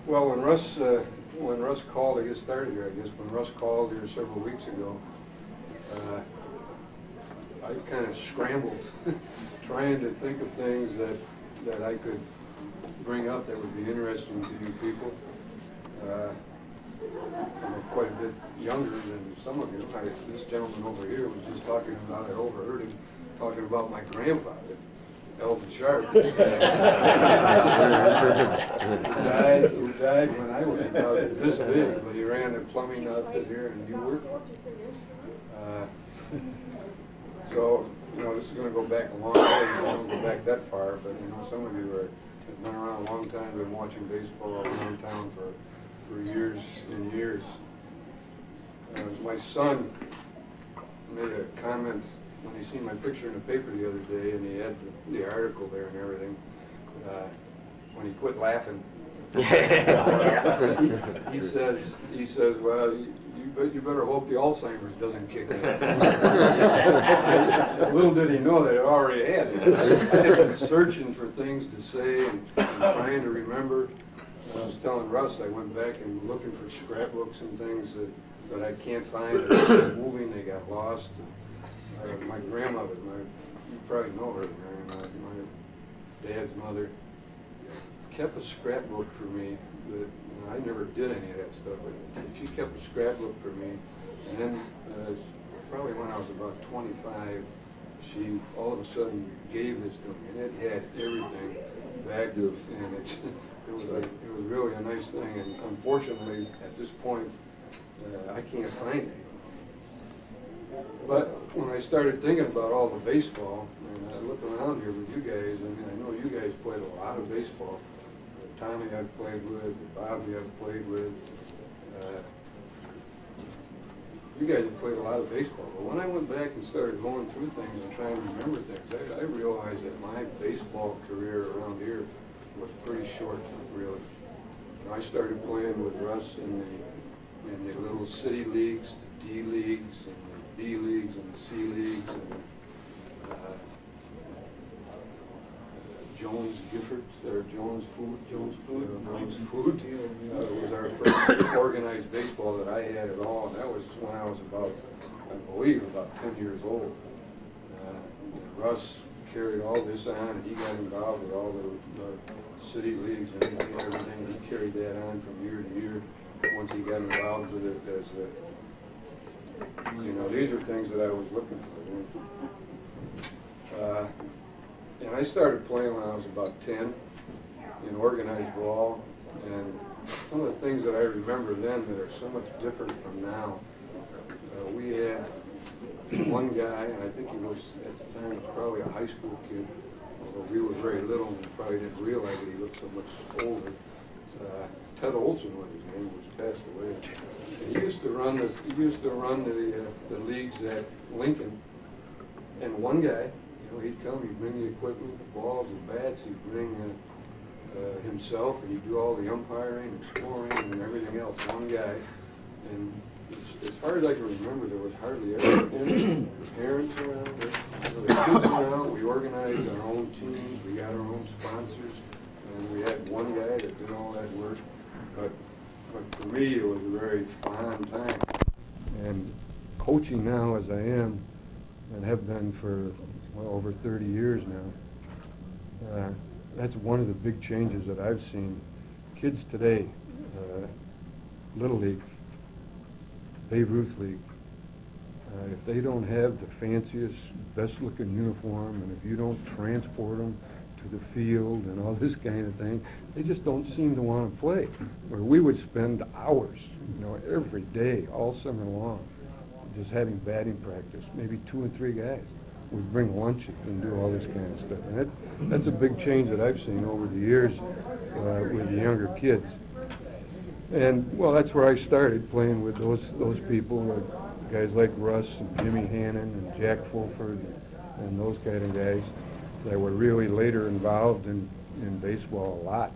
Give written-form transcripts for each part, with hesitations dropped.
Well, when Russ called to get started here, I guess, when Russ called here several weeks ago, I kind of scrambled, trying to think of things that I could bring up that would be interesting to you people. I'm quite a bit younger than some of you. This gentleman over here was just talking about, I overheard him talking about my grandfather, Elvin Sharp, who died when I was about this big, but he ran a plumbing outfit here in Newark. So, this is going to go back a long way. I don't go back that far, but, some of you have been around a long time, been watching baseball around town for years and years. My son made a comment when he seen my picture in the paper the other day, and he had the article there and everything, when he quit laughing. he says, well, you better hope the Alzheimer's doesn't kick in. Little did he know that it already had. I had been searching for things to say and trying to remember. I was telling Russ, I went back and looking for scrapbooks and things that I can't find. They're moving, they got lost. My grandmother, you probably know her, Mary, my dad's mother, kept a scrapbook for me that I never did any of that stuff, but she kept a scrapbook for me. And then probably when I was about 25, she all of a sudden gave this to me, and it had everything back, and it was really a nice thing. And unfortunately, at this point, I can't find it. But when I started thinking about all the baseball, and I look around here with you guys, I know you guys played a lot of baseball. Tommy I've played with, Bobby I've played with. You guys have played a lot of baseball. But when I went back and started going through things and trying to remember things, I realized that my baseball career around here was pretty short, really. I started playing with Russ in the little city leagues, the D leagues, and the B leagues, and the C leagues, and Jones Food was our first organized baseball that I had at all, and that was when I was about 10 years old. Russ carried all this on, and he got involved with all the city leagues and everything. He carried that on from year to year. Once he got involved with it, these are things that I was looking for. And I started playing when I was about 10 in organized ball, and some of the things that I remember then that are so much different from now. We had one guy, and I think he was at the time probably a high school kid, although we were very little and probably didn't realize that he looked so much older. Ted Olson was his name, was passed away. And he used to run the leagues at Lincoln, and one guy, he'd come, he'd bring the equipment, the balls, the bats, he'd bring himself, and he'd do all the umpiring and scoring and everything else, one guy. And as far as I can remember, there was hardly any parents around, there were kids around. We organized our own teams, we got our own sponsors, and we had one guy that did all that work. But for me, it was a very fun time. And coaching now, as I am, and have been for over 30 years now, that's one of the big changes that I've seen. Kids today, Little League, Babe Ruth League, if they don't have the fanciest, best-looking uniform, and if you don't transport them to the field and all this kind of thing, they just don't seem to want to play. Where we would spend hours, every day, all summer long, just having batting practice, maybe 2 or 3 guys. We'd bring lunches and do all this kind of stuff. And that's a big change that I've seen over the years with the younger kids. And, well, that's where I started, playing with those people, guys like Russ and Jimmy Hannon and Jack Fulford and those kind of guys that were really later involved in baseball a lot.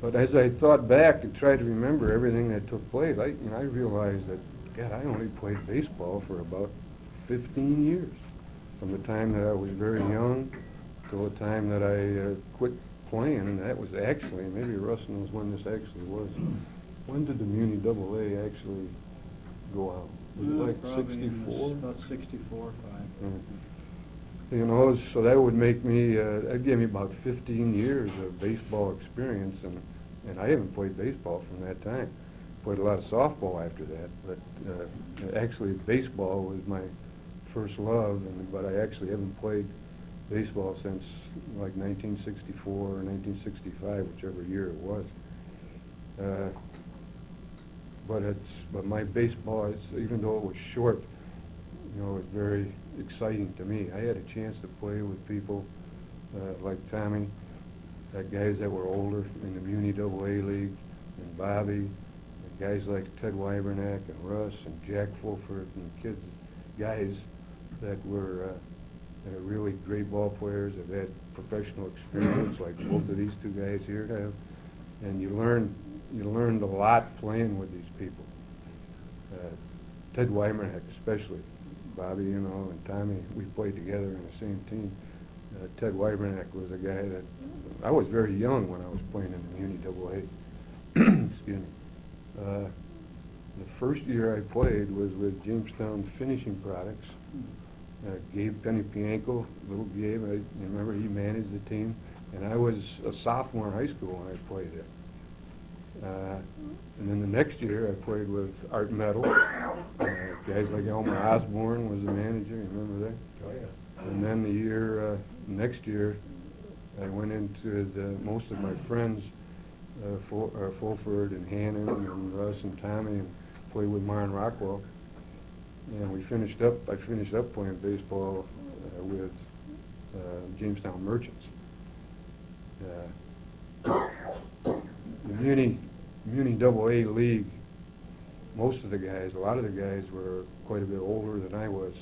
But as I thought back and tried to remember everything that took place, I realized that, God, I only played baseball for about 15 years. From the time that I was very young till the time that I quit playing, and that was actually, maybe Russ knows when this actually was. When did the Muni Double A actually go out? Was it like Probably 64? About 64, 5. You know, so that would make me, that'd give me about 15 years of baseball experience, and I haven't played baseball from that time. Played a lot of softball after that, but actually baseball was my first love, but I actually haven't played baseball since like 1964 or 1965, whichever year it was. But my baseball, even though it was short, you know, it was very exciting to me. I had a chance to play with people like Tommy, guys that were older in the Muni Double A League, and Bobby, and guys like Ted Wybernack and Russ and Jack Fulford, and guys that were really great ball players, that had professional experience like both of these two guys here have, and you learned a lot playing with these people. Ted Wybernack especially, Bobby, you know, and Tommy, we played together in the same team. Ted Wybernack was a guy that, I was very young when I was playing in the Muni Double A. Excuse me. The first year I played was with Jamestown Finishing Products. Gabe Penny-Pianko, little Gabe, I remember he managed the team, and I was a sophomore in high school when I played there. And then the next year I played with Art Metal. Guys like Elmer Osborne was the manager, you remember that? Oh, yeah. And then the next year, I went into most of my friends, Fulford and Hannon and Russ and Tommy, and played with Myron Rockwell. And I finished up playing baseball with Jamestown Merchants. The Muni Double A League, a lot of the guys were quite a bit older than I was,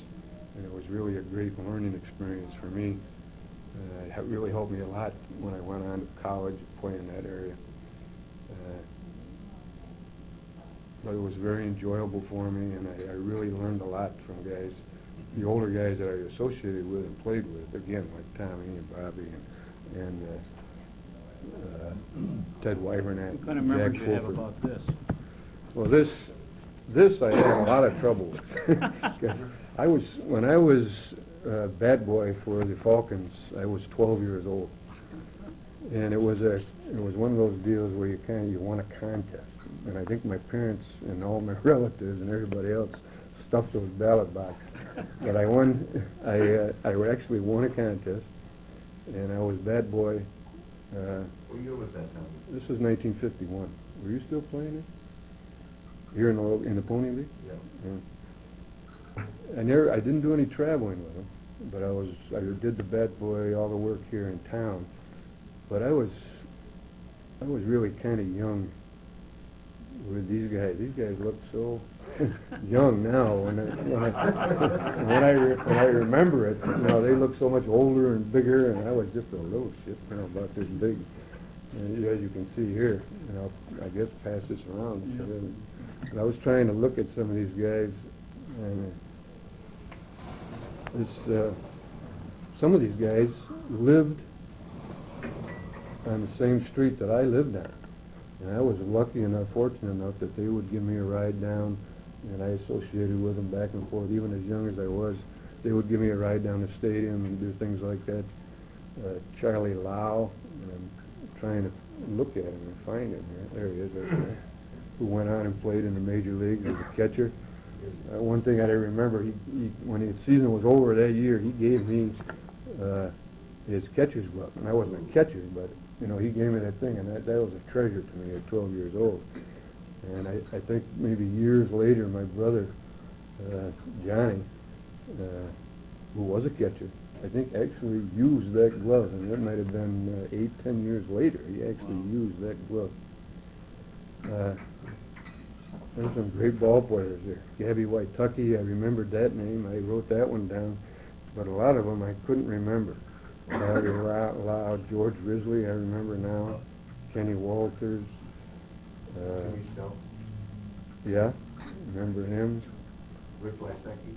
and it was really a great learning experience for me. It really helped me a lot when I went on to college and play in that area. But it was very enjoyable for me, and I really learned a lot from guys, the older guys that I associated with and played with, again, like Tommy and Bobby and Ted Wybernack. What kind of memories Jack do you have Fulford. about this? Well, this I had a lot of trouble with. 'Cause when I was bat boy for the Falcons, I was 12 years old, and it was one of those deals where you won a contest, and I think my parents and all my relatives and everybody else stuffed those ballot boxes. But I won. I actually won a contest, and I was bat boy. What year was that, Tom? This was 1951. Were you still playing it? Here in the Pony League? Yeah. I didn't do any traveling with them, but I did the bat boy, all the work here in town. But I was really kind of young with these guys. These guys look so young now. When I remember it, you know, they look so much older and bigger, and I was just a little shit, you know, about this big. And as you can see here, you know, I guess pass this around. Yep. And I was trying to look at some of these guys, and some of these guys lived on the same street that I lived on. And I was lucky enough, fortunate enough, that they would give me a ride down, and I associated with them back and forth. Even as young as I was, they would give me a ride down the stadium and do things like that. Charlie Lau, and I'm trying to look at him and find him here. There he is, right there, who went on and played in the major leagues as a catcher. One thing I remember, when the season was over that year, he gave me his catcher's glove. And I wasn't a catcher, but you know, he gave me that thing, and that was a treasure to me at 12 years old. And I think maybe years later, my brother, Johnny, who was a catcher, I think actually used that glove, and that might have been 8-10 years later. He actually used that glove. There's some great ball players there. Gabby White-Tucky, I remembered that name. I wrote that one down, but a lot of them I couldn't remember. George Risley, I remember now. Kenny Walters. Jimmy Snow? Yeah, remember him. Rick Lysecki?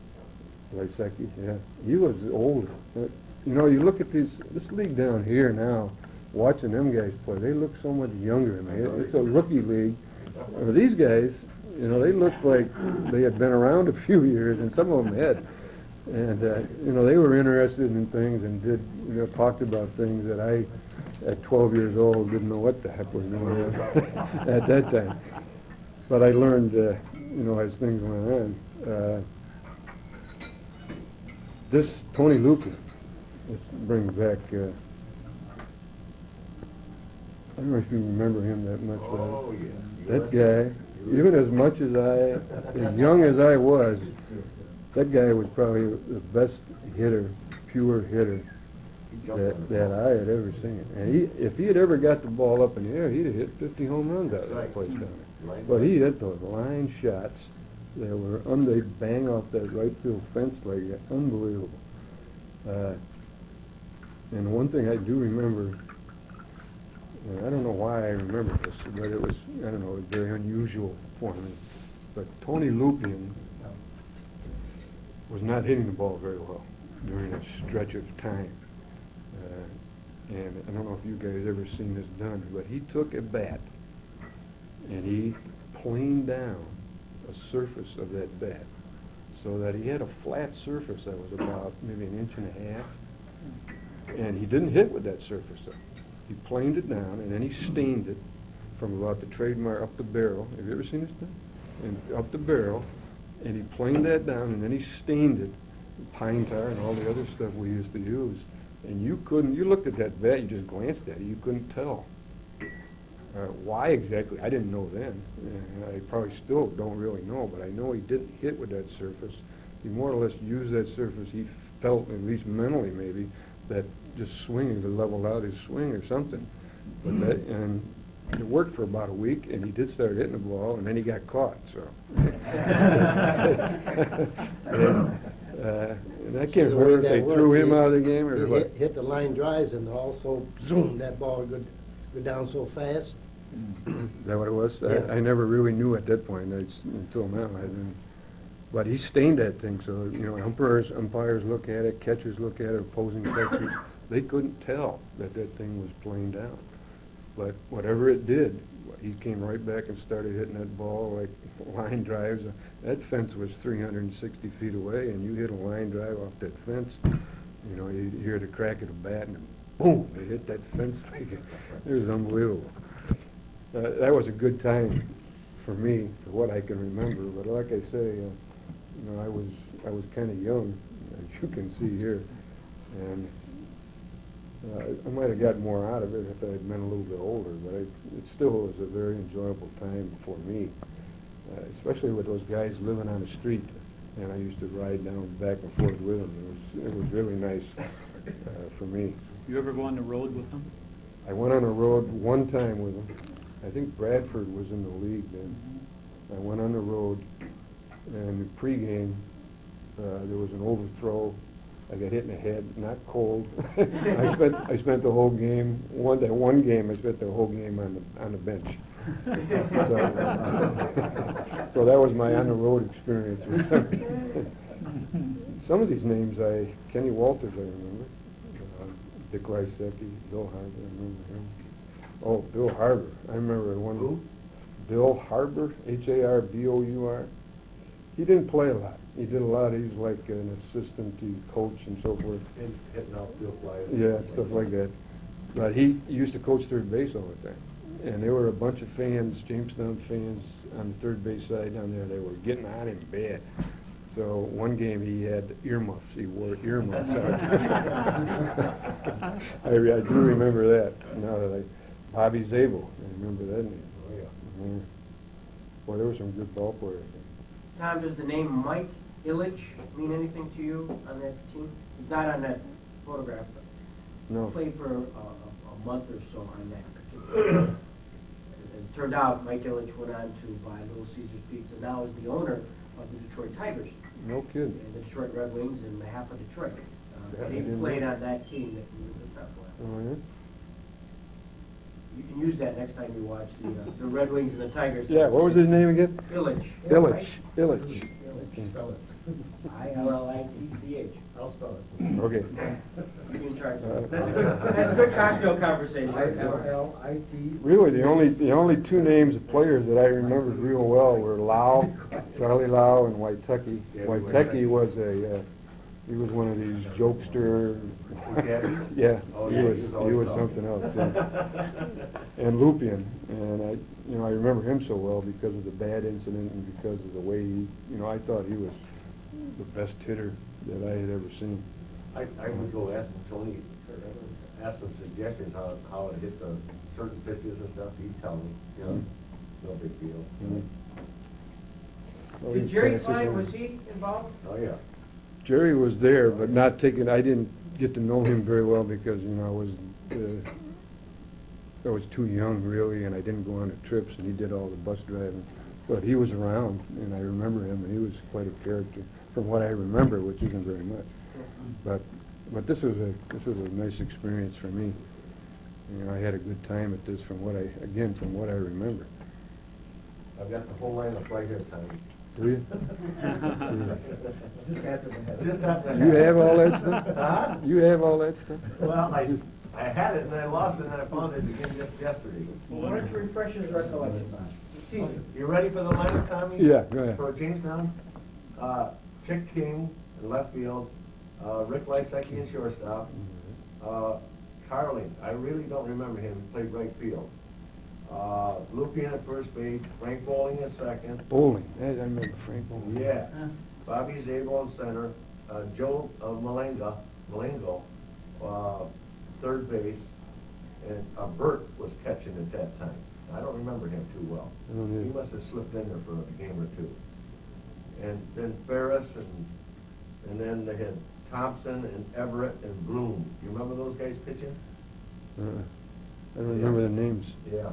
Lysecki, yeah. He was older. You know, you look at this league down here now, watching them guys play. They look so much younger than me. It's a rookie league. These guys, you know, they looked like they had been around a few years, and some of them had. And, you know, they were interested in things and did, you know, talked about things that I, at 12 years old, didn't know what the heck was going on at that time. But I learned, you know, as things went on. This Tony Lucan, let's bring back, I don't know if you remember him that much. Oh, yeah. That guy, even as much as as young as I was, that guy was probably the best hitter, pure hitter that I had ever seen. And if he had ever got the ball up in the air, he'd have hit 50 home runs out of that place down there. But he hit those line shots that were, they'd bang off that right field fence like that. Unbelievable. And one thing I do remember, and I don't know why I remember this, but it was, I don't know, it was very unusual for me. But Tony Lupian was not hitting the ball very well during a stretch of time. And I don't know if you guys ever seen this done, but he took a bat and he planed down a surface of that bat so that he had a flat surface that was about maybe 1.5 inches. And he didn't hit with that surface though. He planed it down and then he stained it from about the trademark up the barrel. Have you ever seen this done? And up the barrel, and he planed that down and then he stained it, pine tar and all the other stuff we used to use. And you looked at that bat, you just glanced at it, you couldn't tell. Why exactly, I didn't know then. And I probably still don't really know, but I know he didn't hit with that surface. He more or less used that surface. He felt, at least mentally maybe, that just swinging to level out his swing or something. But that, and it worked for about a week, and he did start hitting the ball, and then he got caught. So, and I can't remember if they threw him out of the game or what. Hit the line drives, and also zoom, that ball would go down so fast. Is that what it was? Yeah. I never really knew at that point. Until now, I didn't. But he stained that thing, so you know, umpires look at it, catchers look at it, opposing catchers. They couldn't tell that thing was planed down. But whatever it did, he came right back and started hitting that ball like line drives. That fence was 360 feet away, and you hit a line drive off that fence, you know, you'd hear the crack of the bat, and boom, it hit that fence. It was unbelievable. That was a good time for me, for what I can remember. But like I say, you know, I was kind of young, as you can see here, and I might have got more out of it if I had been a little bit older, but it still was a very enjoyable time for me, especially with those guys living on the street, and I used to ride down back and forth with them. It was really nice for me. You ever go on the road with them? I went on the road one time with them. I think Bradford was in the league then. I went on the road, and pregame, there was an overthrow. I got hit in the head, not cold. I spent the whole game. One game, I spent the whole game on the bench. So that was my on the road experience. Some of these names, Kenny Walters, I remember. Dick Lysecki, Bill Harbor, I remember him. Oh, Bill Harbor. I remember one. Who? Bill Harbor, Harbour. He didn't play a lot. He did a lot. He was like an assistant to coach and so forth. And hitting off field flyers. Yeah, stuff like that. But he used to coach third base all the time. And there were a bunch of fans, Jamestown fans, on the third base side down there. They were getting on him bad. So one game he had earmuffs. He wore earmuffs out. I do remember that. Now that Bobby Zabel, I remember that name. Oh, yeah. Boy, there were some good ball players. Tom, does the name Mike Ilitch mean anything to you on that team? He's not on that photograph, but No. he played for a month or so on that particular. As it turned out, Mike Ilitch went on to buy Little Caesars Pizza, now is the owner of the Detroit Tigers No kidding. and the Detroit Red Wings and half of Detroit. Yeah, And I he didn't played know. on that team that you were the top one. Oh, yeah? You can use that next time you watch the Red Wings and the Tigers. Yeah, what was his name again? Ilitch. Illich. Illich. Ilitch, spell it. I-L-L-I-T-C-H. I'll spell it. Okay. You can try. That's a good cocktail conversation. I-L-L-I-T. Really, the only two names of players that I remembered real well were Lau, Charlie Lau, and Waiteki. Yeah, Waiteki was he was one of these jokester. Yeah, Oh, he yeah, was he was always something else. Yeah. And Lupian, and I remember him so well because of the bad incident and because of the way I thought he was the best hitter that I had ever seen. I would go ask Tony, or ask some suggestions how to hit the certain pitches and stuff. He'd tell me, no big deal. Mhm. Well, Did he's Jerry fastest Klein, ever. was he involved? Oh, yeah. Jerry was there, but not taking. I didn't get to know him very well because I was too young really, and I didn't go on the trips, and he did all the bus driving. But he was around, and I remember him, and he was quite a character from what I remember, which isn't very much. But this was a nice experience for me. I had a good time at this from what I remember. I've got the whole lineup right here, Tommy. Do you? Just after the head. Just after the You head. have all that stuff? Huh? You have all that stuff? Well, I had it and I lost it and I found it again just yesterday. Well, why don't you refresh his recollection? Caesar. You ready for the lineup, Tommy? Yeah, go ahead. For Jamestown, Chick King in left field, Rick Lysacki in shortstop, Carling, I really don't remember him, he played right field. Lupian at first base, Frank Bowling at second. Bowling. I remember Frank Bowling. Yeah. Bobby Zabel in center, Joe Malengo, third base, and Bert was catching at that time. I don't remember him too well. I don't either. He must have slipped in there for a game or two. And then Ferris, and then they had Thompson and Everett and Bloom. You remember those guys pitching? I don't remember the names. Yeah.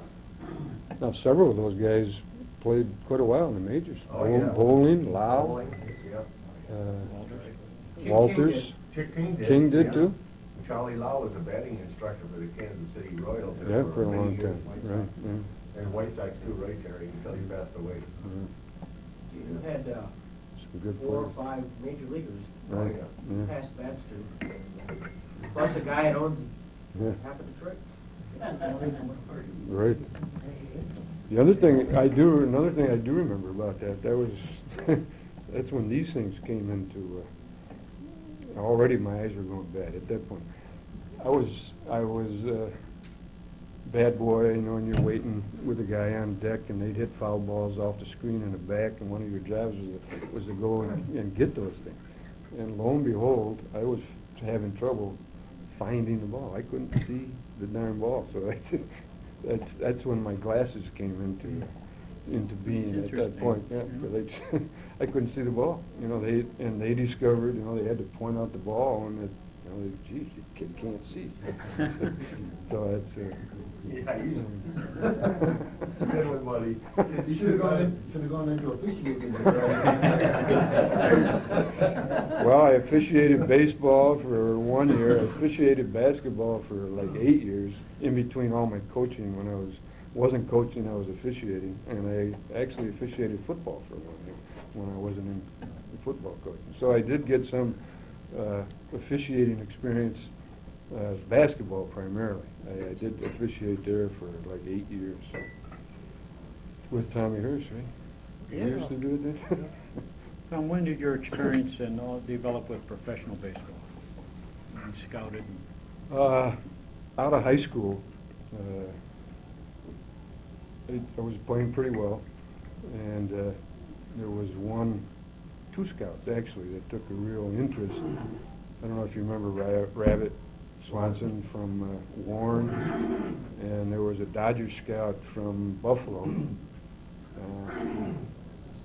Now, several of those guys played quite a while in the majors. Oh, yeah. Bowling, Lau, Bowling, yeah. Walters. Chick King did. King did yeah. too? Charlie Lau was a batting instructor for the Kansas City Royals. Yeah, for a many long years. time, right, yeah. And White Sox too, right, Terry, until he passed away. You had Some good 4 or players. 5 major leaguers Right, yeah. past that too. Plus a guy that owns Yeah. half of Detroit. Right. Another thing I do remember about that was, that's when these things came into, already my eyes were going bad at that point. I was bad boy, and you're waiting with a guy on deck, and they'd hit foul balls off the screen in the back, and one of your jobs was to go and get those things. And lo and behold, I was having trouble finding the ball. I couldn't see the darn ball, so that's when my glasses came into being at that point. Yeah, because I couldn't see the ball. They discovered, they had to point out the ball, and geez, the kid can't see. So that's. Yeah, he's good with money. You should have gone into officiating. Well, I officiated baseball for 1 year. I officiated basketball for like 8 years, in between all my coaching. When I wasn't coaching, I was officiating, and I actually officiated football for 1 year when I wasn't in football coaching. So I did get some officiating experience, basketball primarily. I did officiate there for like 8 years with Tommy Hurst, right? Yeah. You used to do it then? Tom, when did your experience and all develop with professional baseball? You scouted? Out of high school, I was playing pretty well, and there was two scouts actually that took a real interest. I don't know if you remember Rabbit Swanson from Warren, and there was a Dodger scout from Buffalo,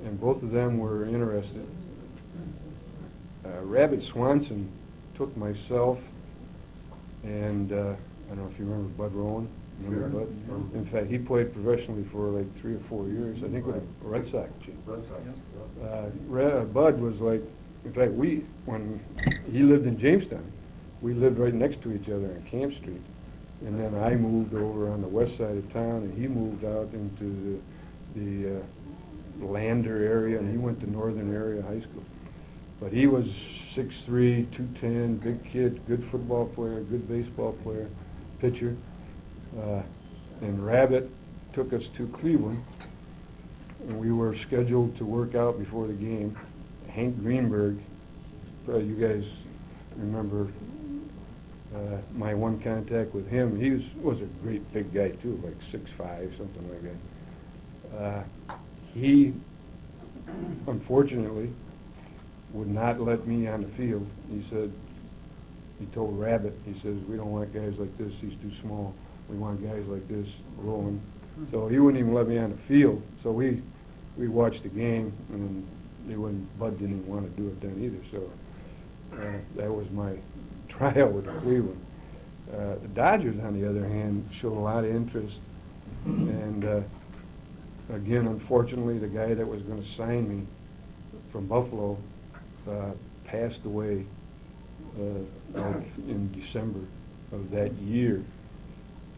and both of them were interested. Rabbit Swanson took myself, and I don't know if you remember Bud Rowan. Remember Sure. Bud? In fact, he played professionally for like 3 or 4 years, I think with the Red Sox team. Red Sox. Bud was like, in fact, when he lived in Jamestown, we lived right next to each other on Camp Street. And then I moved over on the west side of town, and he moved out into the Lander area, and he went to Northern Area High School. But he was 6'3", 210, big kid, good football player, good baseball player, pitcher. And Rabbit took us to Cleveland, and we were scheduled to work out before the game. Hank Greenberg, you guys remember my one contact with him. He was a great big guy too, like 6'5", something like that. He, unfortunately, would not let me on the field. He said, he told Rabbit, he says, we don't want guys like this, he's too small. We want guys like this rolling. So he wouldn't even let me on the field. So we watched the game, and Bud didn't even want to do it then either. So that was my tryout with Cleveland. The Dodgers, on the other hand, showed a lot of interest. And again, unfortunately, the guy that was going to sign me from Buffalo passed away like in December of that year.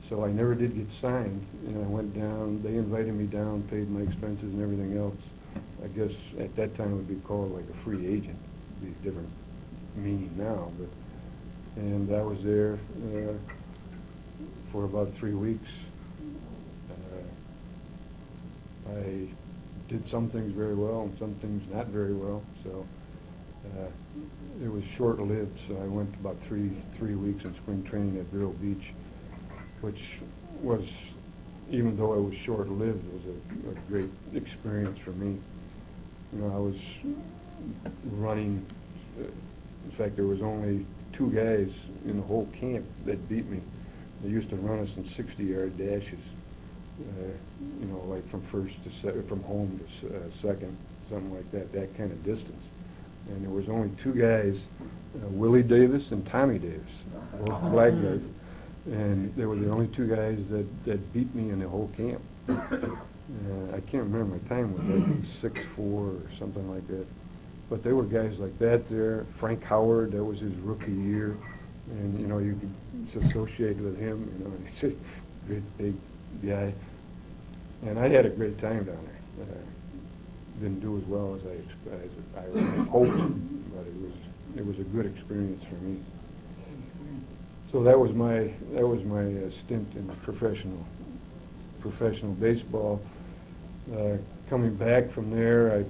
So I never did get signed, and I went down. They invited me down, paid my expenses and everything else. I guess at that time it would be called like a free agent. It'd be a different meaning now, but and I was there for about 3 weeks. I did some things very well and some things not very well, so it was short-lived. So I went about three weeks in spring training at Vero Beach, which was, even though it was short-lived, it was a great experience for me. You know, I was running, in fact, there was only 2 guys in the whole camp that beat me. They used to run us in 60-yard dashes, you know, like from from home to second, something like that, that kind of distance. And there was only 2 guys, Willie Davis and Tommy Davis, both black guys. And they were the only 2 guys that beat me in the whole camp. I can't remember, my time was like 6'4" or something like that. But there were guys like that there. Frank Howard, that was his rookie year. And, you know, you could associate with him, you know, he's a great big guy. And I had a great time down there. Didn't do as well as I hoped, but it was a good experience for me. So that was my stint in professional baseball. Coming back from there, I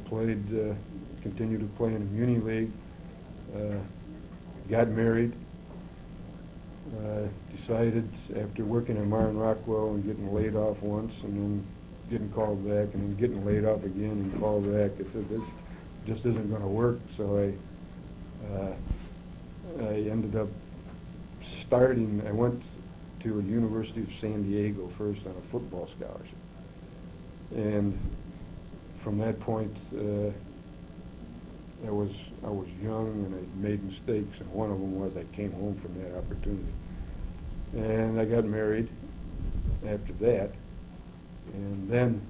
continued to play in the Muni League. Got married. Decided after working in Martin Rockwell and getting laid off once, and then getting called back, and then getting laid off again and called back, I said this just isn't going to work. So I ended up I went to a University of San Diego first on a football scholarship. And from that point, I was young and I made mistakes, and one of them was I came home from that opportunity. And I got married after that, and then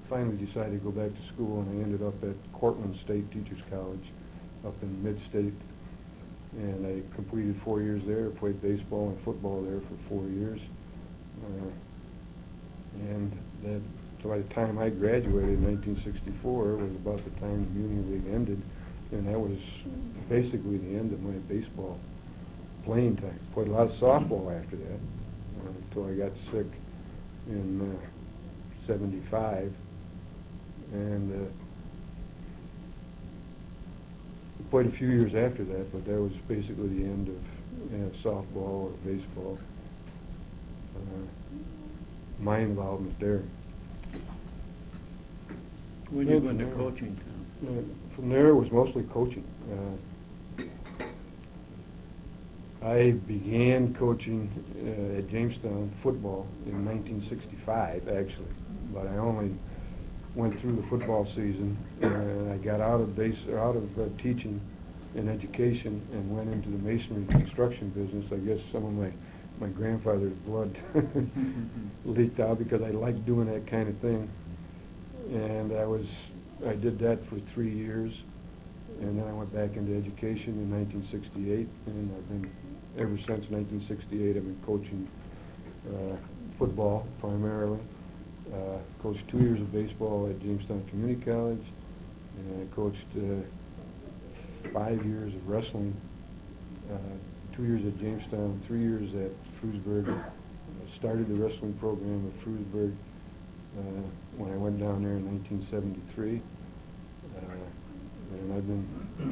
finally decided to go back to school, and I ended up at Cortland State Teachers College up in Mid-State. And I completed 4 years there, played baseball and football there for 4 years. And then, so by the time I graduated in 1964, it was about the time the Muni League ended, and that was basically the end of my baseball playing time. Played a lot of softball after that, until I got sick in 75. And played a few years after that, but that was basically the end of softball or baseball. My involvement there. When you went to coaching, Tom? From there, it was mostly coaching. I began coaching at Jamestown football in 1965, actually, but I only went through the football season, and I got out of teaching and education and went into the masonry construction business. I guess some of my grandfather's blood leaked out because I liked doing that kind of thing. And I did that for 3 years, and then I went back into education in 1968, and I've been, ever since 1968, I've been coaching football primarily. Coached 2 years of baseball at Jamestown Community College, and I coached 5 years of wrestling, 2 years at Jamestown, 3 years at Frewsburg. Started the wrestling program at Frewsburg when I went down there in 1973, and I've been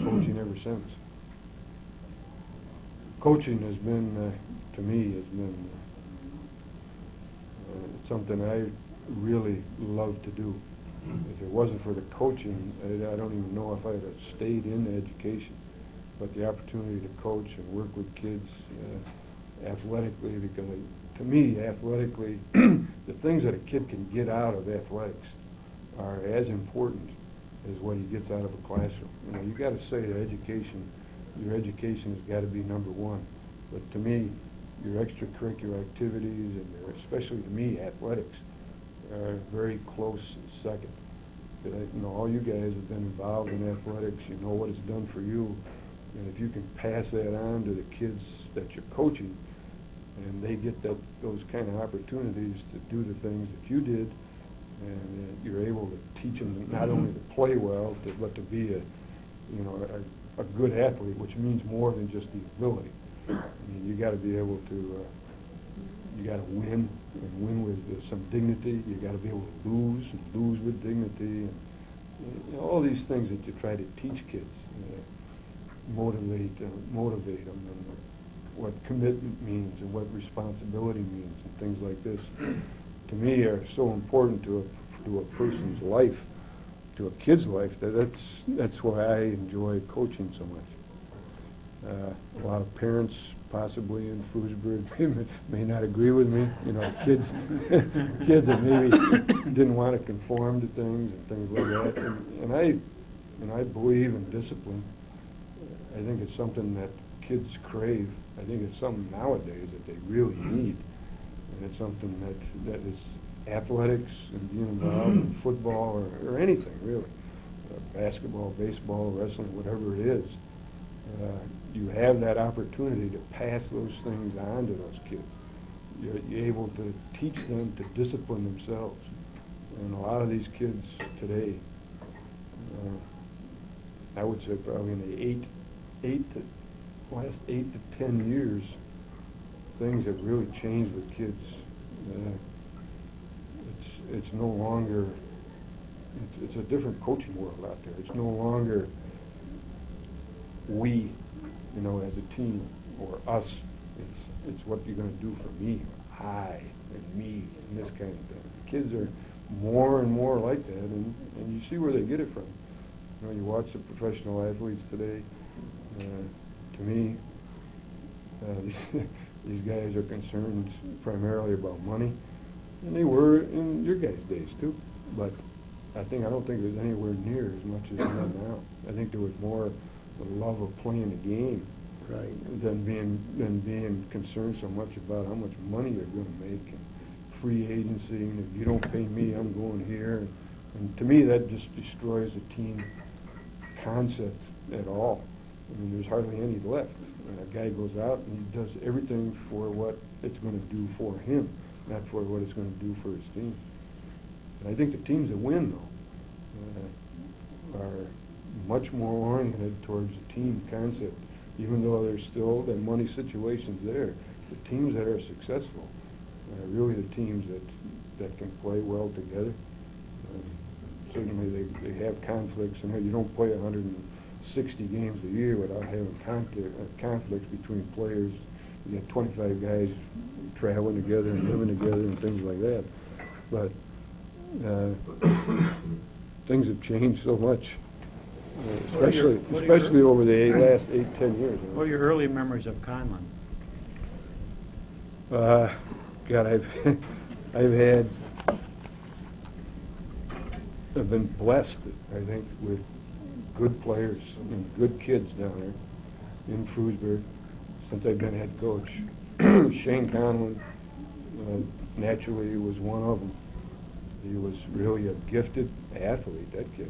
coaching ever since. Coaching has been, to me, has been something I really love to do. If it wasn't for the coaching, I don't even know if I'd have stayed in education. But the opportunity to coach and work with kids athletically, because to me, athletically, the things that a kid can get out of athletics are as important as what he gets out of a classroom. You know, you got to say that your education has got to be number one. But to me, your extracurricular activities, and especially to me, athletics, are very close second. You know, all you guys have been involved in athletics. You know what it's done for you, and if you can pass that on to the kids that you're coaching, and they get those kind of opportunities to do the things that you did, and you're able to teach them not only to play well, but to be a good athlete, which means more than just the ability. I mean, you got to be able to. You got to win, and win with some dignity. You got to be able to lose, and lose with dignity, and all these things that you try to teach kids, motivate them, and what commitment means, and what responsibility means, and things like this. To me, are so important to a person's life, to a kid's life. That's why I enjoy coaching so much. A lot of parents, possibly in Frewsburg, may not agree with me. You know, kids that maybe didn't want to conform to things and things like that. And I believe in discipline. I think it's something that kids crave. I think it's something nowadays that they really need. And it's something that is athletics and being involved in football or anything really, basketball, baseball, wrestling, whatever it is. You have that opportunity to pass those things on to those kids. You're able to teach them to discipline themselves. And a lot of these kids today, I would say probably in the last 8 to 10 years, things have really changed with kids. It's no longer, it's a different coaching world out there. It's no longer we, you know, as a team, or us. It's what you're going to do for me, or I, and me, and this kind of thing. Kids are more and more like that, and you see where they get it from. You know, you watch the professional athletes today. To me, these guys are concerned primarily about money, and they were in your guys' days too. But I don't think there's anywhere near as much as there is now. I think there was more the love of playing the game, Right. than being concerned so much about how much money you're going to make, and free agency, and if you don't pay me, I'm going here. And to me, that just destroys the team concept at all. I mean, there's hardly any left. And a guy goes out and he does everything for what it's going to do for him, not for what it's going to do for his team. And I think the teams that win, though, are much more oriented towards the team concept, even though there's still the money situations there. The teams that are successful are really the teams that can play well together. Certainly they have conflicts, and you don't play 160 games a year without having conflicts between players. You got 25 guys traveling together and living together and things like that. But things have changed so much, especially over the last 8-10 years. What are your early memories of Conlon? God, I've been blessed, I think, with good players and good kids down there in Frewsburg since I've been head coach. Shane Conlon, naturally, was one of them. He was really a gifted athlete, that kid.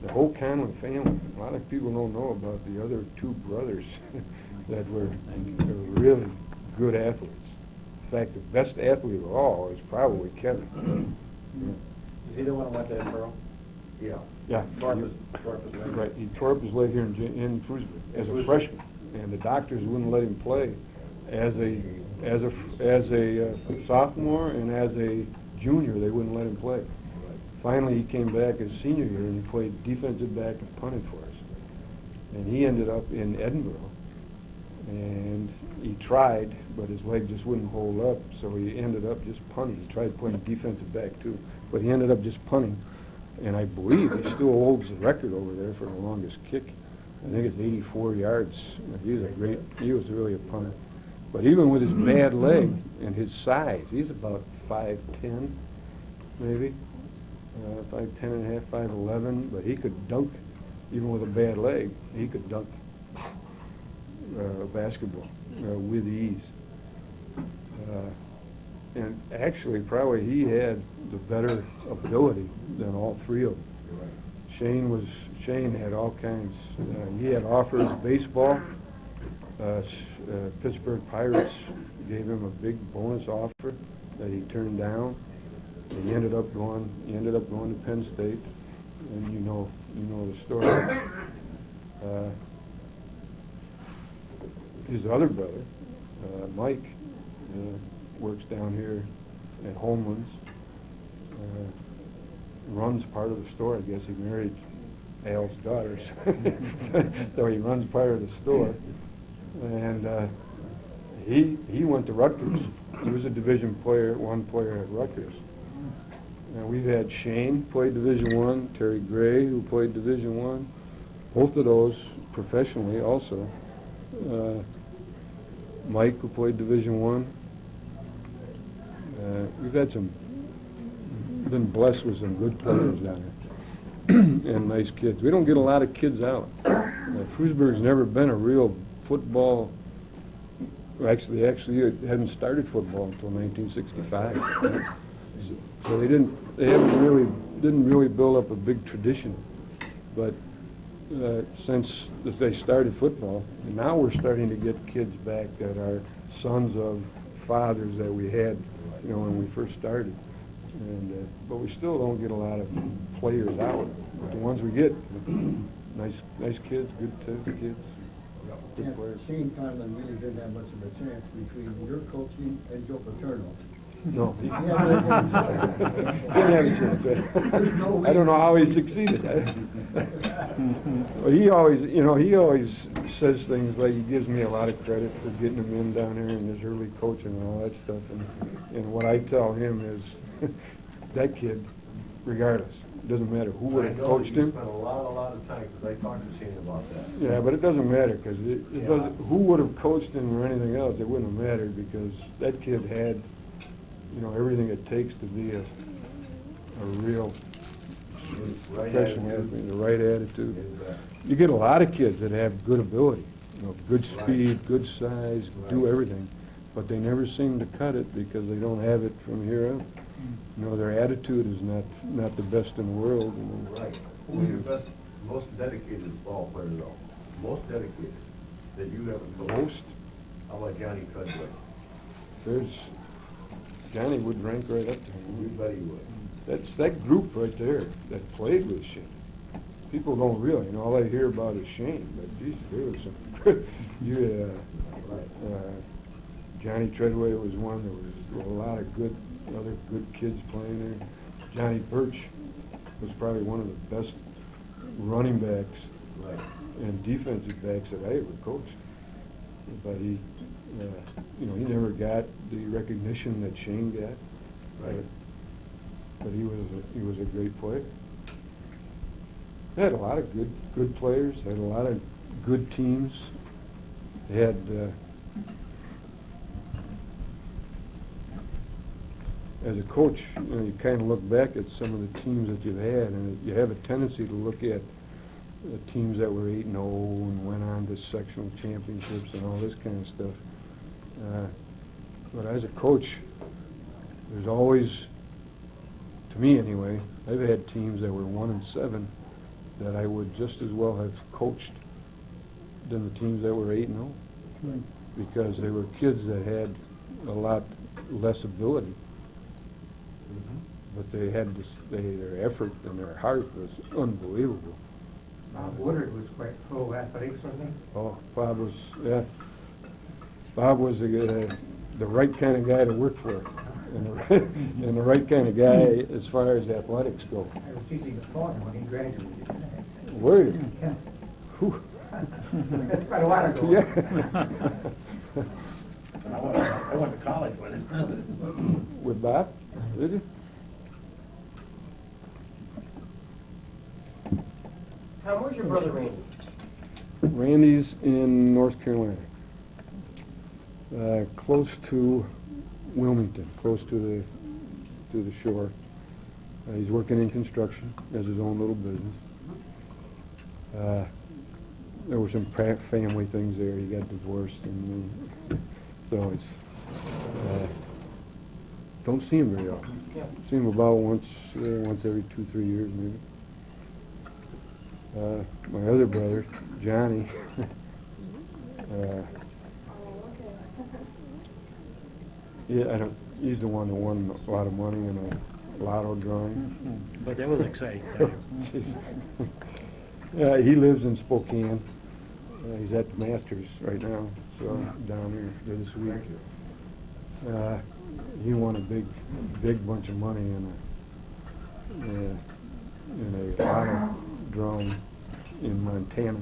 The whole Conlon family, a lot of people don't know about the other two brothers that were really good athletes. In fact, the best athlete of all is probably Kevin. Is he the one who went to Edinburgh? Yeah. Yeah. Torp is leg. Right, he tore up his leg here in Shrewsbury as a freshman, and the doctors wouldn't let him play as a sophomore and as a junior. They wouldn't let him play. Finally, he came back his senior year and he played defensive back and punted for us. And he ended up in Edinburgh, and he tried, but his leg just wouldn't hold up, so he ended up just punting. He tried playing defensive back too, but he ended up just punting. And I believe he still holds the record over there for the longest kick. I think it's 84 yards. He was really a punter. But even with his bad leg and his size, he's about 5'10", maybe, 5'10 and a half, 5'11", but he could dunk, even with a bad leg, he could dunk basketball with ease. And actually, probably he had the better ability than all three of them. Shane had all kinds. He had offers of baseball. Pittsburgh Pirates gave him a big bonus offer that he turned down. And he ended up going to Penn State, and you know the story. His other brother, Mike, works down here at Homelands. Runs part of the store. I guess he married Al's daughter, so he runs part of the store. And he went to Rutgers. He was a Division one player at Rutgers. And we've had Shane played Division I, Terry Gray, who played Division I, both of those professionally also. Mike, who played Division I. We've had been blessed with some good players down there and nice kids. We don't get a lot of kids out. Shrewsbury's never been a real football. Actually, it hadn't started football until 1965. So they didn't really build up a big tradition. But since they started football, and now we're starting to get kids back that are sons of fathers that we had, when we first started. And but we still don't get a lot of players out. But the ones we get, nice kids, good kids, good players. Shane Conlon really didn't have much of a chance between your coaching and Joe Paterno. No, he He had no chance. didn't have a chance. There's no way. I don't know how he succeeded. Well, he always says things like he gives me a lot of credit for getting him in down there and his early coaching and all that stuff. And what I tell him is that kid, regardless, it doesn't matter who would have coached him. I spent a lot of time, because I talked to Shane about that. Yeah, but it doesn't matter because who would have coached him or anything else, it wouldn't have mattered because that kid had, everything it takes to be a real professional athlete, the right attitude. You get a lot of kids that have good ability, good speed, good size, do everything, but they never seem to cut it because they don't have it from here up. Their attitude is not the best in the world. Right. Who's your best, most dedicated ball player, though? Most dedicated that you haven't coached? Most? How about Johnny Treadway? Johnny would rank right up there. You bet he would. That's that group right there that played with Shane. People don't really, all I hear about is Shane, but geez, there was some Johnny Treadway was one. There was a lot of other good kids playing there. Johnny Birch was probably one of the best running backs and defensive backs that I ever coached. But he never got the recognition that Shane got. Right. But he was a great player. They had a lot of good players. They had a lot of good teams. They had as a coach, you kind of look back at some of the teams that you've had, and you have a tendency to look at teams that were 8-0 and went on to sectional championships and all this kind of stuff. But as a coach, there's always, to me anyway, I've had teams that were 1-7 that I would just as well have coached than the teams that were 8-0, because they were kids that had a lot less ability. but they had this, their effort and their heart was unbelievable. Bob Woodard was quite full of athletics, wasn't he? Oh, Bob was, yeah, Bob was the right kind of guy to work for, and the right kind of guy as far as athletics go. I was teaching the phone when he graduated. Were you? Yeah. Whew. That's quite a while ago. Yeah. I went to college with him. With Bob? Did you? Tom, where's your brother Randy? Randy's in North Carolina, close to Wilmington, close to the shore. He's working in construction, has his own little business. There were some family things there. He got divorced, and so it's don't see him very often. Yeah. See him about once every 2-3 years, maybe. My other brother, Johnny, yeah, he's the one that won a lot of money in a lotto drawing. But that was exciting. Yeah, he lives in Spokane. He's at the Masters right now, so down here this week. He won a big bunch of money in a lotto drawing in Montana,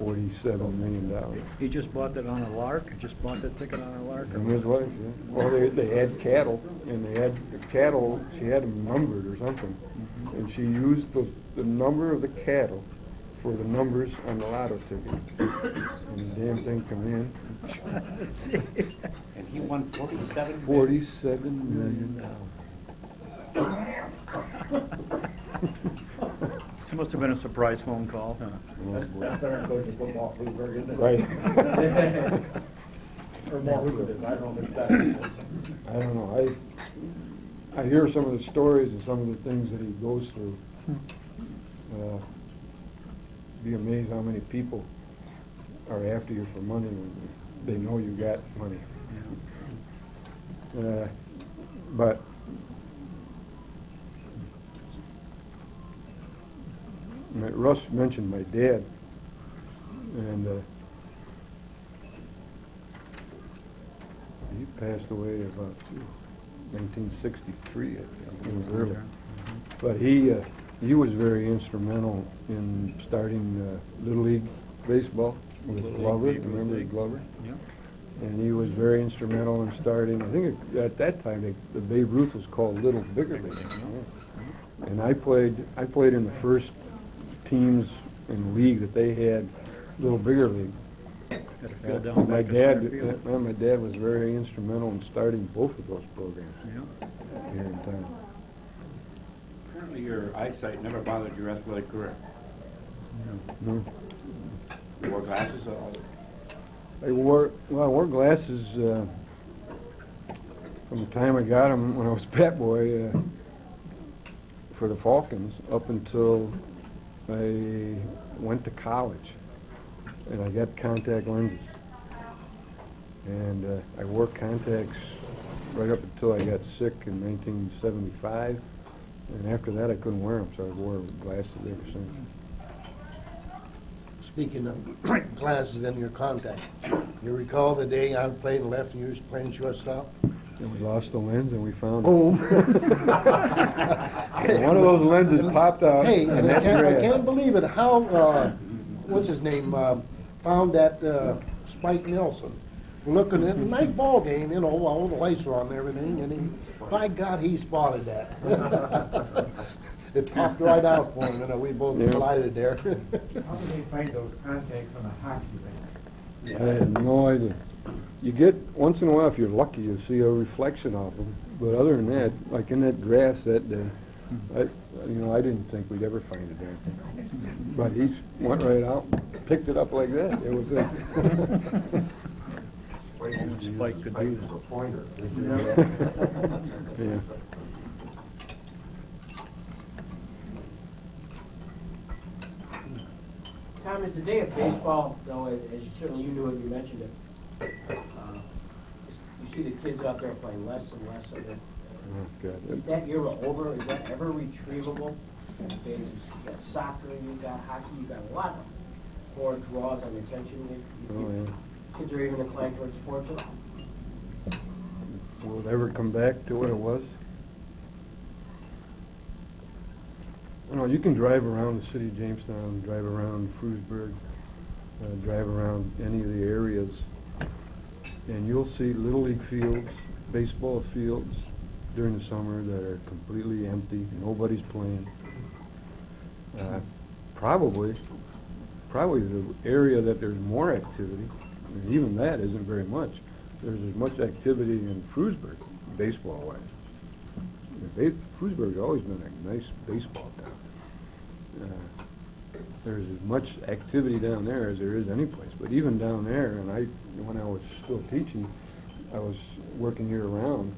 $47 million. He just bought that on a lark? Just bought that ticket on a lark? And his wife, yeah. Well, they had cattle, and they had the cattle, she had them numbered or something, and she used the number of the cattle for the numbers on the lotto ticket. And the damn thing come in. And he won 47? $47 million. It must have been a surprise phone call. That's better coach of football, Blueberg, isn't it? Right. Or more lucrative, I don't understand. I don't know. I hear some of the stories and some of the things that he goes through. Be amazed how many people are after you for money when they know you got money. But Russ mentioned my dad, and he passed away about 1963, I think. It was early. But he was very instrumental in starting Little League baseball with Glover. Remember Glover? Yeah. And he was very instrumental in starting. I think at that time the Babe Ruth was called Little Bigger League. Yeah. And I played in the first teams in the league that they had, Little Bigger League. Had to fill down My back to center dad, field. my dad was very instrumental in starting both of those programs Yeah. here in town. Apparently your eyesight never bothered your athletic career. No. You wore glasses? I wore glasses from the time I got them when I was a bat boy for the Falcons up until I went to college, and I got contact lenses. And I wore contacts right up until I got sick in 1975, and after that I couldn't wear them, so I wore glasses ever since. Speaking of glasses and your contact, you recall the day I played left and you was playing shortstop? And we lost the lens, and we found Boom. one of those lenses popped out. Hey, and and I that can't believe it, how, what's his name, found that Spike Nelson, looking at a nice ball game, you know, all the lights were on and everything, and he, by God, he spotted that. It popped right out for him, and we both Yeah. collided there. How did they find those contacts on a hockey rink? I had no idea. You get, once in a while, if you're lucky, you see a reflection of them. But other than that, like in that grass that day, I didn't think we'd ever find it there. But he went right out, picked it up like that. It was Spike could do that. A pointer. yeah. Tom, is the day of baseball, though, as certainly you knew it, you mentioned it, you see the kids out there playing less and less of it. God. Is that era over? Is that ever retrievable? Because you got soccer, you got hockey, you got a lot more draws on attention. Oh, yeah. Kids are even inclined towards sports. Will it ever come back to what it was? You know, you can drive around the city of Jamestown, drive around Frewsburg, drive around any of the areas, and you'll see Little League fields, baseball fields during the summer that are completely empty, nobody's playing. Probably the area that there's more activity, and even that isn't very much. There's as much activity in Frewsburg, baseball-wise. Frewsburg's always been a nice baseball town. There's as much activity down there as there is any place. But even down there, and when I was still teaching, I was working year-round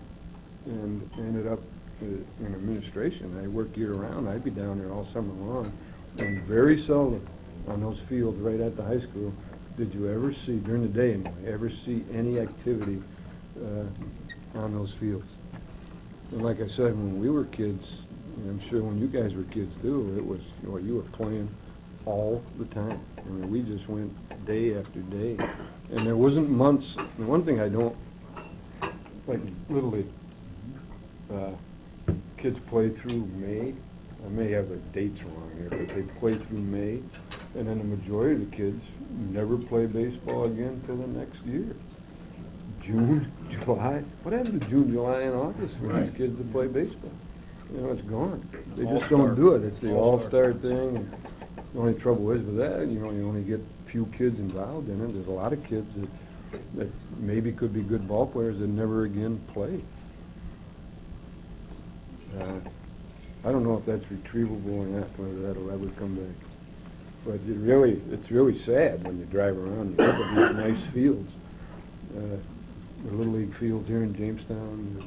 and ended up in administration. I worked year-round. I'd be down there all summer long. And very seldom on those fields right at the high school did you ever see, during the day anyway, ever see any activity on those fields. And like I said, when we were kids, and I'm sure when you guys were kids too, it was, you were playing all the time. I mean, we just went day after day. And there wasn't months, the one thing I don't, like Little League, kids play through May. I may have the dates wrong here, but they play through May, and then the majority of the kids never play baseball again till the next year. June, July. What happened to June, July, and August for these kids to play baseball? You know, it's gone. They just don't do it. It's the all-star thing. And the only trouble is with that, you only get few kids involved in it. There's a lot of kids that maybe could be good ball players that never again play. I don't know if that's retrievable or not, whether that'll ever come back. But it's really sad when you drive around and look at these nice fields. The Little League fields here in Jamestown, the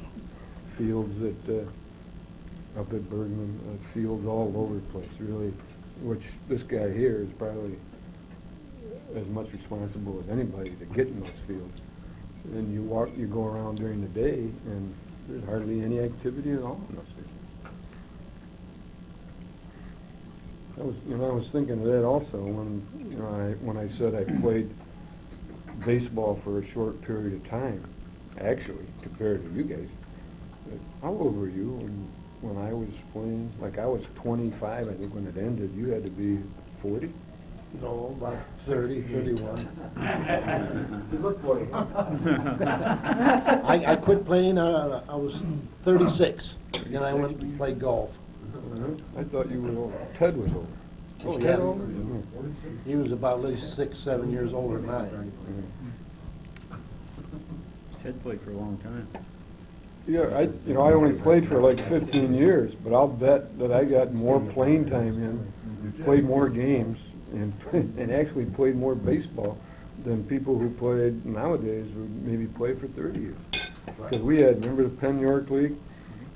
fields up at Bergman, fields all over the place, really, which this guy here is probably as much responsible as anybody to get in those fields. And you go around during the day, and there's hardly any activity at all in those fields. I was thinking of that also when I said I played baseball for a short period of time, actually, compared to you guys. How old were you when I was playing? Like, I was 25, I think, when it ended. You had to be 40? No, about 30, 31. You look for it. I quit playing, I was 36, and I went and played golf. I thought you were old. Ted was older. Was Oh, Ted? Ted older? He was about at least 6, 7 years older than I. Ted played for a long time. Yeah, I only played for like 15 years, but I'll bet that I got more playing time in, played more games, and actually played more baseball than people who played nowadays would maybe play for 30 years. Because remember the Penn York League?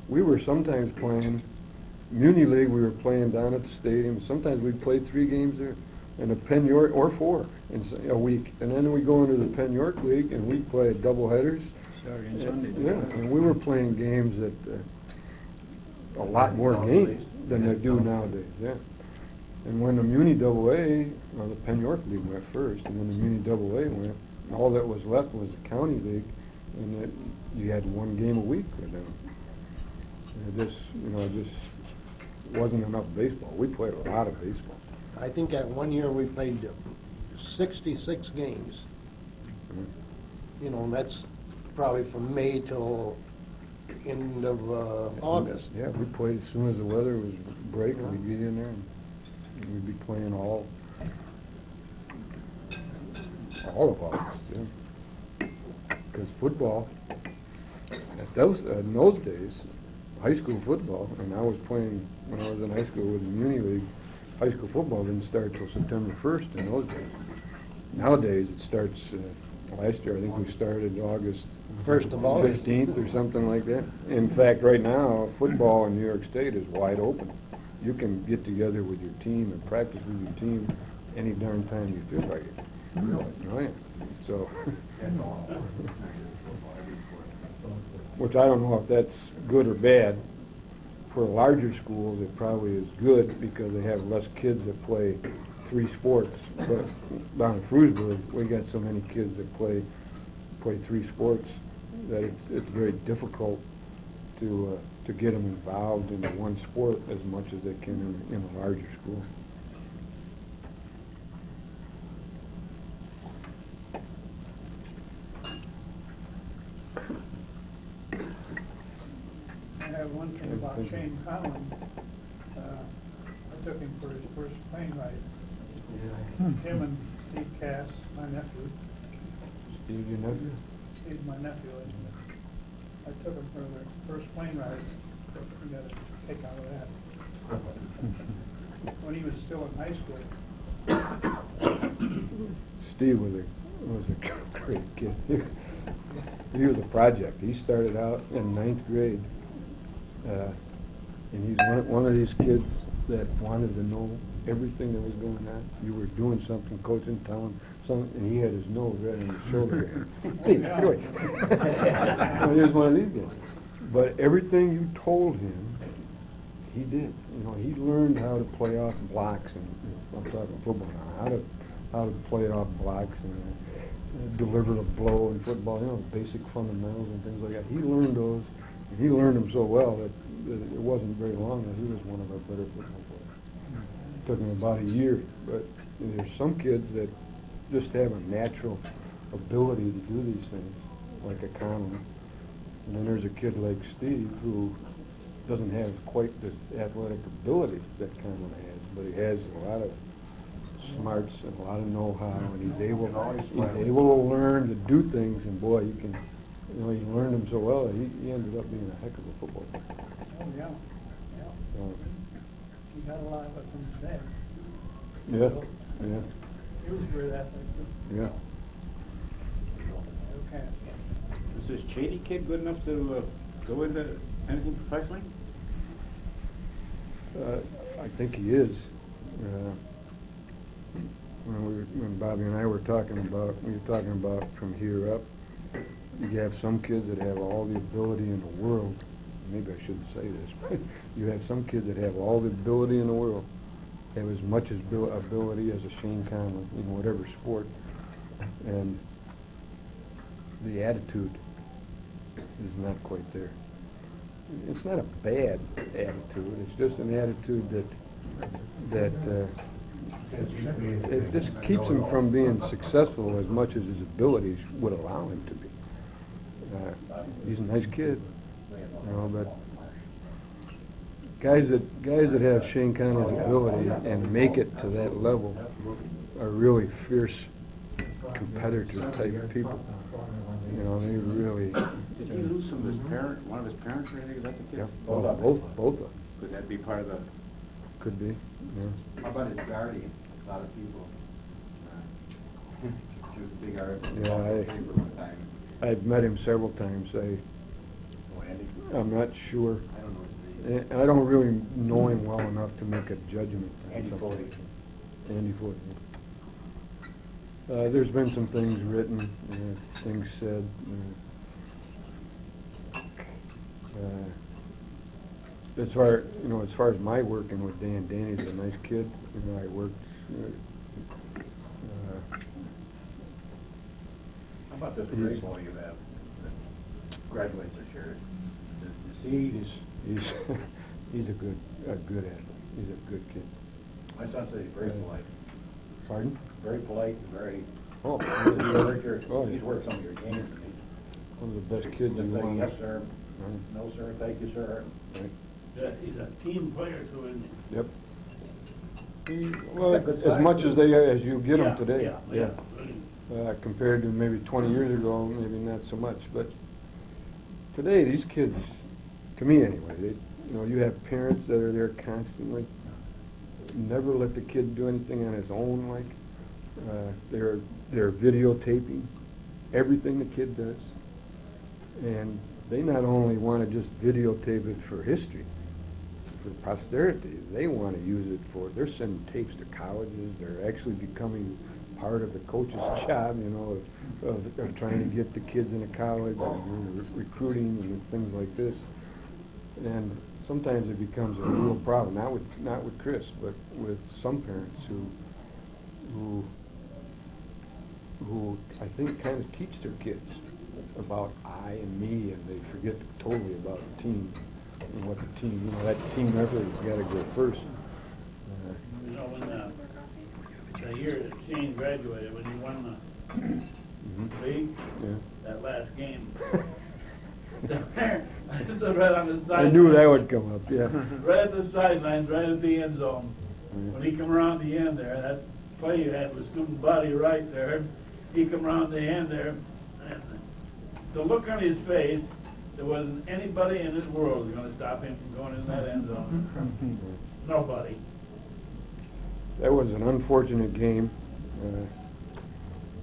We were sometimes playing, Muni League, we were playing down at the stadium. Sometimes we'd play 3 games there, and the Penn York, or 4 in a week. And then we go into the Penn York League, and we play double headers. Saturday and Sunday. Yeah, and we were playing games that, a lot more games than they do nowadays, yeah. And when the Muni Double A, or the Penn York League went first, and then the Muni Double A went, all that was left was the County League, and you had 1 game a week with them. And it just wasn't enough baseball. We played a lot of baseball. I think that one year we played 66 games. And that's probably from May till end of August. Yeah, we played as soon as the weather was breaking. We'd get in there and we'd be playing all of August, yeah. Because football, in those days, high school football, and I was playing when I was in high school with the Muni League, high school football didn't start till September 1st in those days. Nowadays, it starts, last year I think we started August 1st of August. 15th or something like that. In fact, right now, football in New York State is wide open. You can get together with your team and practice with your team any darn time you feel like it. Really? Oh, yeah. So, which I don't know if that's good or bad. For larger schools, it probably is good because they have less kids that play 3 sports. But down in Frewsburg, we got so many kids that play 3 sports that it's very difficult to get them involved in the one sport as much as they can in a larger school. I have one thing about Shane Conlon. I took him for his first plane ride. Him and Steve Cass, my nephew. Steve, your nephew? Steve's my nephew. And I took him for their first plane ride. We got a kick out of that. When he was still in high school. Steve was a great kid. He was a project. He started out in 9th grade, and he's one of these kids that wanted to know everything that was going on. You were doing something, coaching, telling something, and he had his nose right on his shoulder. Hey, go ahead. Well, he was one of these guys. But everything you told him, he did. You know, he learned how to play off blocks, and I'm talking football now, how to play off blocks and deliver a blow in football, you know, basic fundamentals and things like that. He learned those, and he learned them so well that it wasn't very long that he was one of our better football players. It took him about a year, but there's some kids that just have a natural ability to do these things, like a Conlon. And then there's a kid like Steve who doesn't have quite the athletic ability that Conlon has, but he has a lot of smarts and a lot of know-how, and he's able to learn to do things. And boy, he learned them so well that he ended up being a heck of a football player. Oh, yeah. He got a lot of it from his dad. Yeah. He was very athletic. Yeah. Okay. Is this Chady kid good enough to go into anything professionally? I think he is. When Bobby and I were talking about, from here up, you have some kids that have all the ability in the world. Maybe I shouldn't say this, but you have some kids that have all the ability in the world, have as much ability as a Shane Conlon in whatever sport, and the attitude is not quite there. It's not a bad attitude. It's just an attitude that it just keeps him from being successful as much as his abilities would allow him to be. He's a nice kid, you know, but guys that have Shane Conlon's ability and make it to that level are really fierce competitor type people. You know, they really. Did he lose one of his parents or anything? Is that the kid? Yeah, both of them. Could that be part of the? Could be. Yeah. How about his guardian? A lot of people. He was a big artist. Yeah, I've met him several times. I'm not sure. I don't know his name. And I don't really know him well enough to make a judgment. Andy Foley. Andy Foley. There's been some things written, things said. As far as my working with Danny's a nice kid. You know, I worked. How about this great boy you have that graduates this year? He's a good athlete. He's a good kid. My son said he's very polite. Pardon? Very polite and very, Oh, he's worked some of your games and he's one of the best kids just you saying, want. yes, sir, no, sir, thank you, sir. Right. Yeah, he's a team player too, isn't he? Yep. Well, as much as you get them today. Yeah. Compared to maybe 20 years ago, maybe not so much. But today, these kids, to me anyway, you have parents that are there constantly. Never let the kid do anything on his own. Like they're videotaping everything the kid does, and they not only want to just videotape it for history, for posterity. They want to use it for. They're sending tapes to colleges. They're actually becoming part of the coach's job, of trying to get the kids into college and recruiting and things like this. And sometimes it becomes a real problem, not with Chris, but with some parents who I think kind of teach their kids about I and me, and they forget totally about the team and what the team, that team effort has got to go first. You know, when the year that Shane graduated, when he won the league, Yeah. that last game, I stood right on the sideline. I knew that would come up, yeah. Right at the sidelines, right at the end zone. Yeah. When he come around the end there, that play you had was student body right there. He come around the end there, and the look on his face, there wasn't anybody in this world was going to stop him from going in that end zone. Nobody. That was an unfortunate game.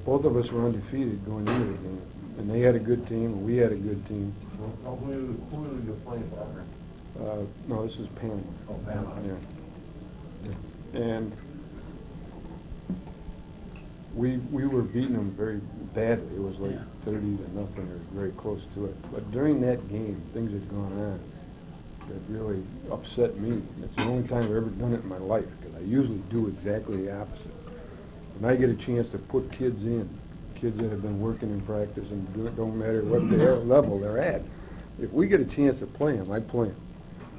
Both of us were undefeated going into the game, and they had a good team, and we had a good team. Who were you playing for? No, this is Panama. Oh, Panama. Yeah. And we were beating them very badly. It was like 30-0 or very close to it. But during that game, things had gone on that really upset me. It's the only time I've ever done it in my life, because I usually do exactly the opposite. When I get a chance to put kids in, kids that have been working in practice and don't matter what their level they're at, if we get a chance to play them, I play them.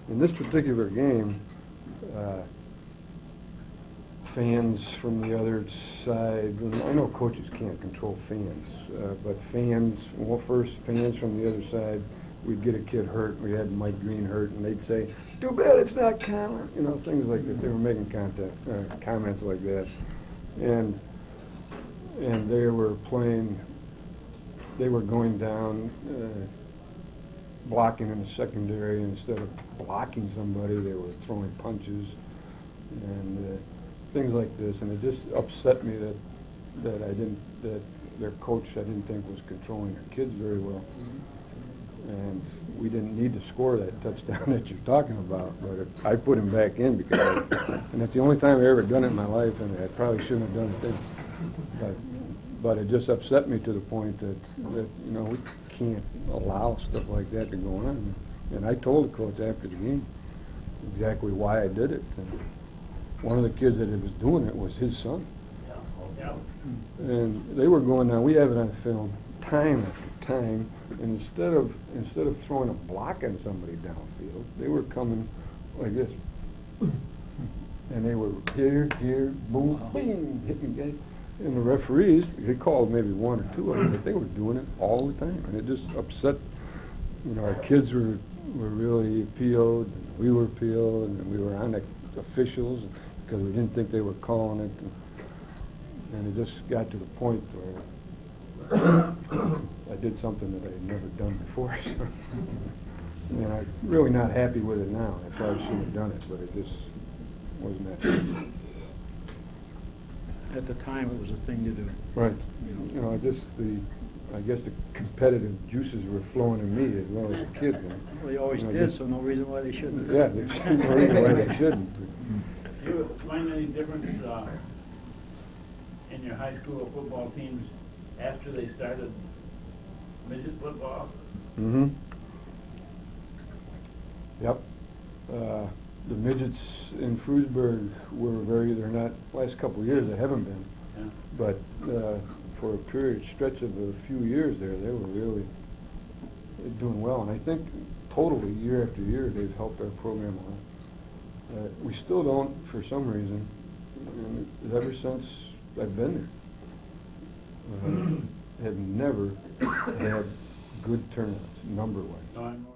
In this particular game, fans from the other side, and I know coaches can't control fans, but fans from the other side, we'd get a kid hurt, we had Mike Green hurt, and they'd say, too bad it's not Conlon, things like that. They were making comments like that. And they were going down, blocking in the secondary. Instead of blocking somebody, they were throwing punches and things like this. And it just upset me that their coach, I didn't think, was controlling their kids very well. And we didn't need to score that touchdown that you're talking about, but I put him back in because, and that's the only time I've ever done it in my life, and I probably shouldn't have done it then. But it just upset me to the point that we can't allow stuff like that to go on. And I told the coach after the game exactly why I did it. And one of the kids that was doing it was his son. Yeah. And they were going down. We have it on film, time after time. And instead of throwing a block on somebody downfield, they were coming like this. And they were here, boom, boom, hitting guys. And the referees, they called maybe one or two of them, but they were doing it all the time. And it just upset, our kids were really peeled, and we were peeled, and we were on the officials because we didn't think they were calling it. And it just got to the point where I did something that I had never done before. So. And I'm really not happy with it now. I probably shouldn't have done it, but it just wasn't that good. At the time, it was a thing to do. Right. I guess the competitive juices were flowing in me as well as the kids. Well, they always did, so no reason why they shouldn't. Yeah, there's no reason why they shouldn't. Do you find any difference in your high school football teams after they started midget football? Mm-hmm. Yep. The midgets in Frewsburg they're not, last couple of years they haven't been. Yeah. But for a period stretch of a few years there, they were really doing well. And I think totally, year after year, they've helped our program a lot. We still don't, for some reason, and ever since I've been there, have never had good turnouts, number-wise. No, I'm